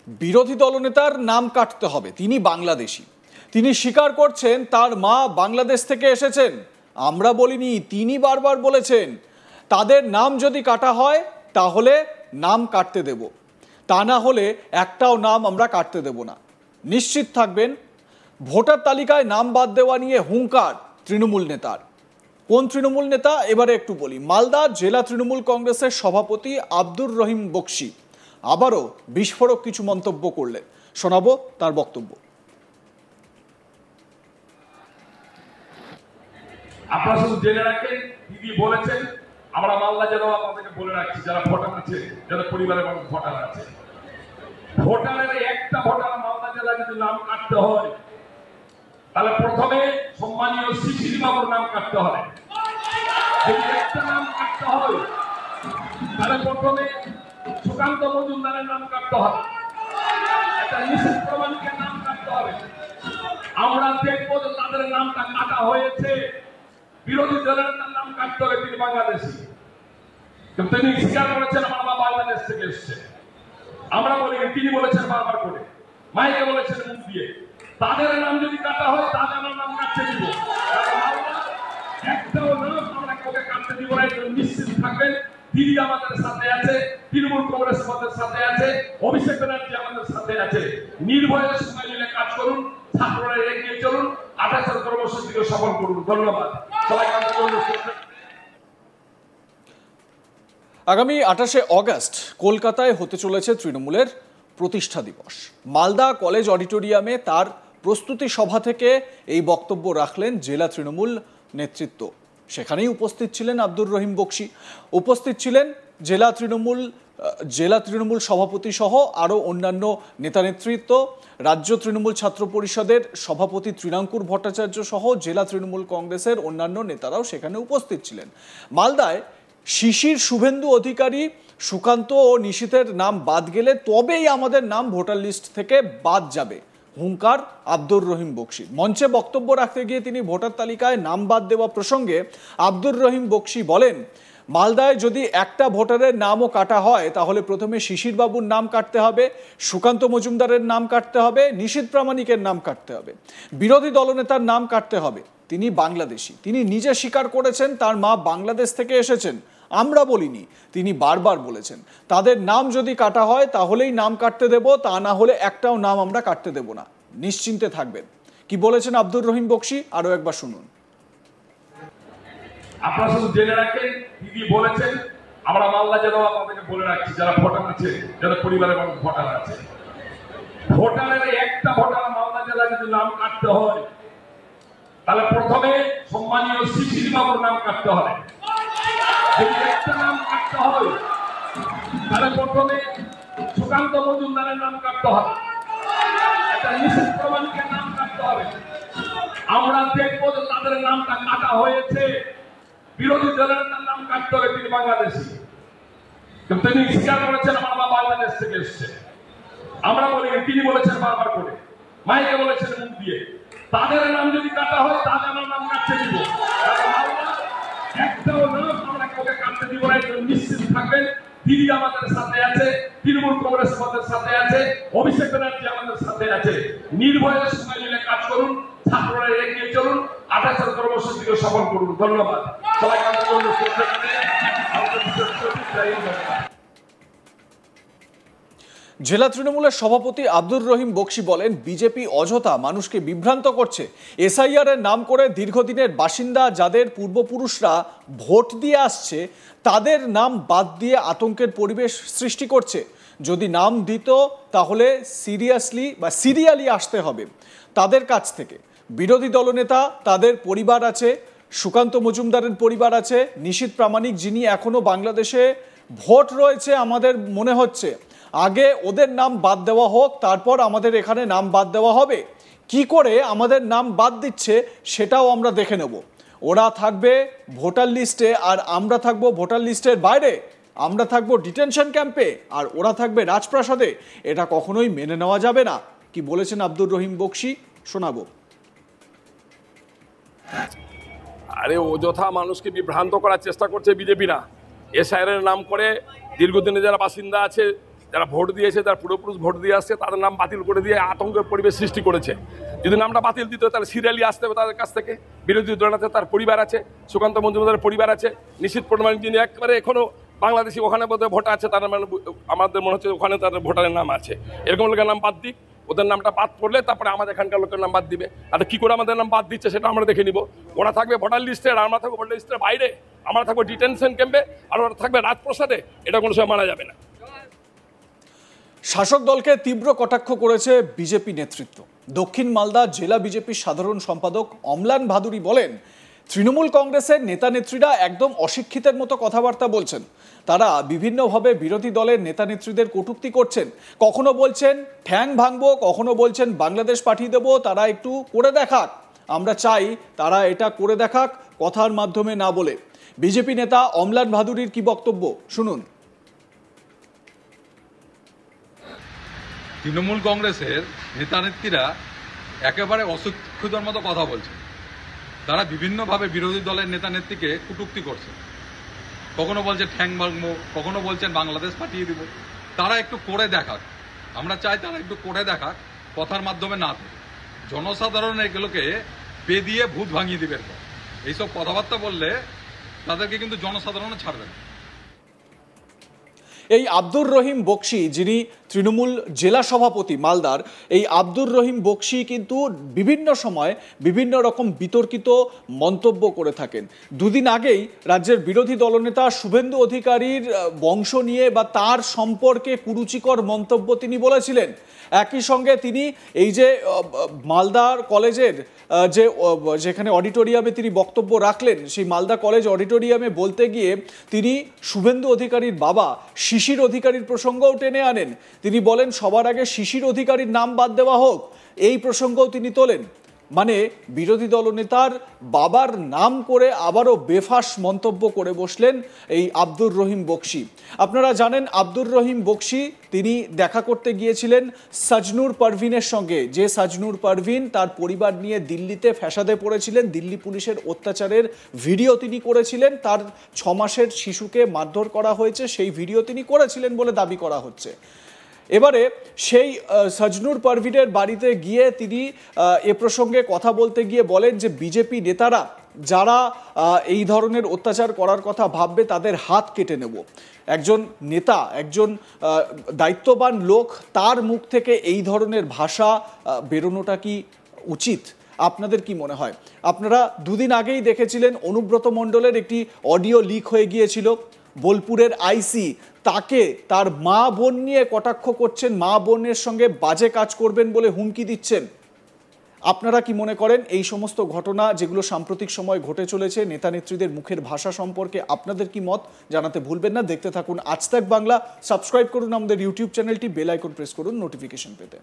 বিরোধী দলনেতার নাম কাটতে হবে, তিনি বাংলাদেশি। তিনি স্বীকার করছেন তার মা বাংলাদেশ থেকে এসেছেন। আমরা বলিনি, তিনি বারবার বলেছেন তাদের নাম যদি কাটা হয় তাহলে নাম কাটতে দেব, তা না হলে একটাও নাম আমরা কাটতে দেব না। নিশ্চিত থাকবেন, ভোটার তালিকায় নাম বাদ দেওয়া নিয়ে হুঙ্কার তৃণমূল নেতার। কোন তৃণমূল নেতা এবারে একটু বলি। মালদা জেলা তৃণমূল কংগ্রেসের সভাপতি আব্দুর রহিম বক্সি আবারও বিস্ফোরক কিছু মন্তব্য করলেন, শোনাবো তার বক্তব্য। আপনারা শুধু জেনে রাখেন, দিদি বলেছেন, আমরা মালদা জেলা আপনাদেরকে বলে রাখছি, যারা ভোটার আছে, যারা পরিবারের মানুষ ভোটার আছে, ভোটারের একটা ভোটার মালদা জেলায় যদি নাম কাটতে হয় তাহলে প্রথমে সম্মানীয় শিশির বাবুর নাম কাটতে হবে। যদি একটা নাম কাটতে হয় তাহলে প্রথমে সুকান্ত মজুমদারের নাম কাটতে হবে, একটা নিষেধ প্রমাণিকের নাম কাটতে হবে। আমরা দেখবো যে তাদের নামটা কাটা হয়েছে, বিরোধী দলের নাম কাটতে হবে, তিনি বাংলাদেশি। কিন্তু তিনি স্বীকার করেছেন আমার মা বাংলাদেশ থেকে এসছে। আমরা বলি, তিনি বলেছেন বারবার করে, মাইকে বলেছেন মুখ দিয়ে, তাদের নাম যদি কাটা হয় তাহলে আমার নাম কাটতে দিব, একটাও নাম আমরা কাউকে কাটতে দিব না। নিশ্চিত থাকবেন, দিদি আমাদের সাথে আছে, তৃণমূল কংগ্রেস আমাদের সাথে আছে, অভিষেক ব্যানার্জি আমাদের সাথে আছে। নির্ভয়ে সময় নিয়ে কাজ করুন, ছাত্ররা এগিয়ে চলুন, 28 কর্মসূচিকে সফল করুন। ধন্যবাদ সবাইকে। আগামী 28শে অগস্ট কলকাতায় হতে চলেছে তৃণমূলের প্রতিষ্ঠা দিবস। মালদা কলেজ অডিটোরিয়ামে তার প্রস্তুতি সভা থেকে এই বক্তব্য রাখলেন জেলা তৃণমূল নেতৃত্ব। সেখানেই উপস্থিত ছিলেন আব্দুর রহিম বক্সি, উপস্থিত ছিলেন জেলা তৃণমূল সভাপতি সহ আরও অন্যান্য নেতা নেতৃত্ব, রাজ্য তৃণমূল ছাত্র পরিষদের সভাপতি তৃণাঙ্কুর ভট্টাচার্য সহ জেলা তৃণমূল কংগ্রেসের অন্যান্য নেতারাও সেখানে উপস্থিত ছিলেন। মালদায় শিশির, শুভেন্দু অধিকারী, সুকান্ত ও নিশীথের নাম বাদ গেলে তবেই আমাদের নাম ভোটার লিস্ট থেকে বাদ যাবে, হুঙ্কার আব্দুর রহিম বক্সি। মঞ্চে বক্তব্য রাখতে গিয়ে তিনি ভোটার তালিকায় নাম বাদ দেওয়া প্রসঙ্গে আব্দুর রহিম বক্সি বলেন, মালদায় যদি একটা ভোটারের নামও কাটা হয় তাহলে প্রথমে শিশির বাবুর নাম কাটতে হবে, সুকান্ত মজুমদারের নাম কাটতে হবে, নিশীথ প্রামাণিকের নাম কাটতে হবে, বিরোধী দলনেতার নাম কাটতে হবে, তিনি বাংলাদেশি। তিনি নিজে স্বীকার করেছেন তার মা বাংলাদেশ থেকে এসেছেন। আমরা বলিনি, তিনি বারবার বলেছেন তাদের নাম যদি কাটা হয় তাহলেই নাম কাটতে দেব, তা না হলে একটাও নাম আমরা কাটতে দেব না। নিশ্চিন্তে থাকবেন। কি বলেছেন আব্দুর রহিম বক্সি, আরো একবার শুনুন। আপনারা শুধু জেনে রাখেন, দিদি বলেছেন, আমরা মালদা জেলা আপনাদেরকে বলে রাখছি, যারা ভোটার আছে, যারা পরিবারের মানুষ ভোটার আছে, ভোটারের একটা ভোটার মালদা জেলায় যদি নাম কাটতে হয় তাহলে প্রথমে সম্মানীয় শিশির বাবুর নাম কাটতে হবে। যদি একটা নাম কাটতে হয় তাহলে প্রথমে সুকান্ত মজুমদারের নাম কাটতে হবে, একটা নিষেধ প্রমাণিকের নাম কাটতে হবে। আমরা দেখবো যে তাদের নামটা কাটা হয়েছে, বিরোধী দলের নাম কাটতে হবে, তিনি বাংলাদেশি। কিন্তু তিনি স্বীকার করেছেন আমার মা বাংলাদেশ থেকে এসছে। আমরা বলি, তিনি বলেছেন বারবার করে, মাইকে বলেছেন মুখ দিয়ে, তাদের নাম যদি কাটা হয় তাহলে আমার নাম কাটতে দিব, একটাও নাম আমরা কাউকে কাটতে দিব না। নিশ্চিত থাকবেন, দিদি আমাদের সাথে আছে, তৃণমূল কংগ্রেস আমাদের সাথে আছে, অভিষেক ব্যানার্জি আমাদের সাথে আছে। নির্ভয়ে সময় নিয়ে কাজ করুন, ছাত্ররা এগিয়ে চলুন, 28 কর্মসূচিকে সফল করুন। ধন্যবাদ সবাইকে। জেলা তৃণমূলের সভাপতি আব্দুর রহিম বক্সি বলেন, বিজেপি অযথা মানুষকে বিভ্রান্ত করছে। এসআইআর এর নাম করে দীর্ঘদিনের বাসিন্দা যাদের পূর্বপুরুষরা ভোট দিয়ে আসছে তাদের নাম বাদ দিয়ে আতঙ্কের পরিবেশ সৃষ্টি করছে। যদি নাম দিত তাহলে সিরিয়ালি আসতে হবে তাদের কাছ থেকে। বিরোধী দলনেতা, তাদের পরিবার আছে, সুকান্ত মজুমদারের পরিবার আছে, নিশীথ প্রামাণিক যিনি এখনো বাংলাদেশে ভোট রয়েছে আমাদের মনে হচ্ছে, আগে ওদের নাম বাদ দেওয়া হোক, তারপর আমাদের এখানে নাম বাদ দেওয়া হবে। কি করে আমাদের নাম বাদ দিচ্ছে সেটাও আমরা দেখে নেব। ওরা থাকবে ভোটার লিস্টে আর আমরা থাকবো ভোটার লিস্টের বাইরে, আমরা থাকবো ডিটেনশন ক্যাম্পে আর ওরা থাকবে রাজপ্রাসাদে। এটা কখনোই মেনে নেওয়া যাবে না। কি বলেছেন আব্দুর রহিম বক্সি, শোনাবো। আরে অযথা মানুষকে বিভ্রান্ত করার চেষ্টা করছে বিজেপিরা। এসআইআর এর নাম করে দীর্ঘদিনে যারা বাসিন্দা আছে যারা ভোট দিয়েছে, যারা পূর্বপুরুষ ভোট দিয়ে আসছে, তাদের নাম বাতিল করে দিয়ে আতঙ্কের পরিবেশ সৃষ্টি করেছে। যদি নামটা বাতিল দিত তাহলে সিরিয়ালি আসতে হবে তাদের কাছ থেকে। বিরোধী দলনেতা তার পরিবার আছে, সুকান্ত মজুমদারের পরিবার আছে, নিশ্চিত পরিমাণ যিনি একবারে এখনো বাংলাদেশি ওখানে বোধহয় ভোটার আছে, তার মানে আমাদের মনে হচ্ছে ওখানে তাদের ভোটারের নাম আছে। এরকম লোকের নাম বাদ দিক, ওদের নামটা বাদ পড়লে তারপরে আমাদের এখানকার লোকের নাম বাদ দিবে। আর কি করে আমাদের নাম বাদ দিচ্ছে সেটা আমরা দেখে নিব। ওরা থাকবে ভোটার লিস্টে আর আমরা থাকবো ভোটার লিস্টের বাইরে, আমরা থাকবো ডিটেনশন ক্যাম্পে, আর ওরা থাকবে রাজপ্রসাদে। এটা কোনো সময় মানা যাবে না। শাসক দলকে তীব্র কটাক্ষ করেছে বিজেপি নেতৃত্ব। দক্ষিণ মালদা জেলা বিজেপির সাধারণ সম্পাদক অম্লান ভাদুরী বলেন, তৃণমূল কংগ্রেসের নেতা নেত্রীরা একদম অশিক্ষিতের মতো কথাবার্তা বলছেন। তারা বিভিন্নভাবে বিরোধী দলের নেতা নেত্রীদের কটূক্তি করছেন। কখনো বলছেন ঠ্যাং ভাঙবো, কখনো বলছেন বাংলাদেশ পাঠিয়ে দেবো, তারা একটু করে দেখাক। আমরা চাই তারা এটা করে দেখাক, কথার মাধ্যমে না বলে। বিজেপি নেতা অম্লান ভাদুরীর কি বক্তব্য শুনুন। তৃণমূল কংগ্রেসের নেতা নেত্রীরা একেবারে অশিক্ষিতর মতো কথা বলছে। তারা বিভিন্নভাবে বিরোধী দলের নেতা নেত্রীকে কটূক্তি করছে। কখনো বলছে ঠ্যাং ভাঙবো, কখনো বলছেন বাংলাদেশ পাঠিয়ে দিব। তারা একটু করে দেখাক, আমরা চাই তারা একটু করে দেখাক, কথার মাধ্যমে না থাকে। জনসাধারণ এগুলোকে বেদিয়ে ভূত ভাঙিয়ে দিবে। এইসব কথাবার্তা বললে তাদেরকে কিন্তু জনসাধারণ ছাড়বে না। এই আব্দুর রহিম বক্সি, যিনি তৃণমূল জেলা সভাপতি মালদার, এই আব্দুর রহিম বক্সি কিন্তু বিভিন্ন সময় বিভিন্ন রকম বিতর্কিত মন্তব্য করে থাকেন। দুদিন আগেই রাজ্যের বিরোধী দলনেতা শুভেন্দু অধিকারীর বংশ নিয়ে বা তার সম্পর্কে কুরুচিকর মন্তব্য তিনি বলেছিলেন। একই সঙ্গে তিনি এই যে মালদার কলেজের যেখানে অডিটোরিয়ামে তিনি বক্তব্য রাখলেন, সেই মালদা কলেজ অডিটোরিয়ামে বলতে গিয়ে তিনি শুভেন্দু অধিকারীর বাবা শিশির অধিকারীর প্রসঙ্গও টেনে আনেন। তিনি বলেন সবার আগে শিশির অধিকারীর নাম বাদ দেওয়া হোক, এই প্রসঙ্গও তিনি তোলেন। মানে বিরোধী দলনেতার বাবার নাম করে আবারও বেফাঁস মন্তব্য করে বসলেন এই আব্দুর রহিম বক্সি। আপনারা জানেন আব্দুর রহিম বক্সি তিনি দেখা করতে গিয়েছিলেন সাজনুর পারভিনের সঙ্গে, যে সাজনুর পারভিন তার পরিবার নিয়ে দিল্লিতে ফ্যাসাদে পড়েছিলেন। দিল্লি পুলিশের অত্যাচারের ভিডিও তিনি করেছিলেন, তার 6 মাসের শিশুকে মারধর করা হয়েছে সেই ভিডিও তিনি করেছিলেন বলে দাবি করা হচ্ছে। এবারে সেই সাজনুর পারভিনের বাড়িতে গিয়ে তিনি এ প্রসঙ্গে কথা বলতে গিয়ে বলেন যে বিজেপি নেতারা যারা এই ধরনের অত্যাচার করার কথা ভাববে তাদের হাত কেটে নেব। একজন নেতা, একজন দায়িত্ববান লোক, তার মুখ থেকে এই ধরনের ভাষা বেরোনোটা কি উচিত? আপনাদের কি মনে হয়? আপনারা দুদিন আগেই দেখেছিলেন অনুব্রত মণ্ডলের একটি অডিও লিক হয়ে গিয়েছিল। বোলপুরের আইসি তাকে তার মা বোন নিয়ে কটাক্ষ করছেন, মা বোনের সঙ্গে বাজে কাজ করবেন বলে হুমকি দিচ্ছেন। আপনারা কি মনে করেন এই সমস্ত ঘটনা যেগুলো সাম্প্রতিক সময় ঘটে চলেছে, নেতা নেত্রীদের মুখের ভাষা সম্পর্কে আপনাদের কি মত জানাতে ভুলবেন না। দেখতে থাকুন আজ তাক বাংলা, সাবস্ক্রাইব করুন আমাদের ইউটিউব চ্যানেলটি, বেল আইকন প্রেস করুন নোটিফিকেশন পেতে।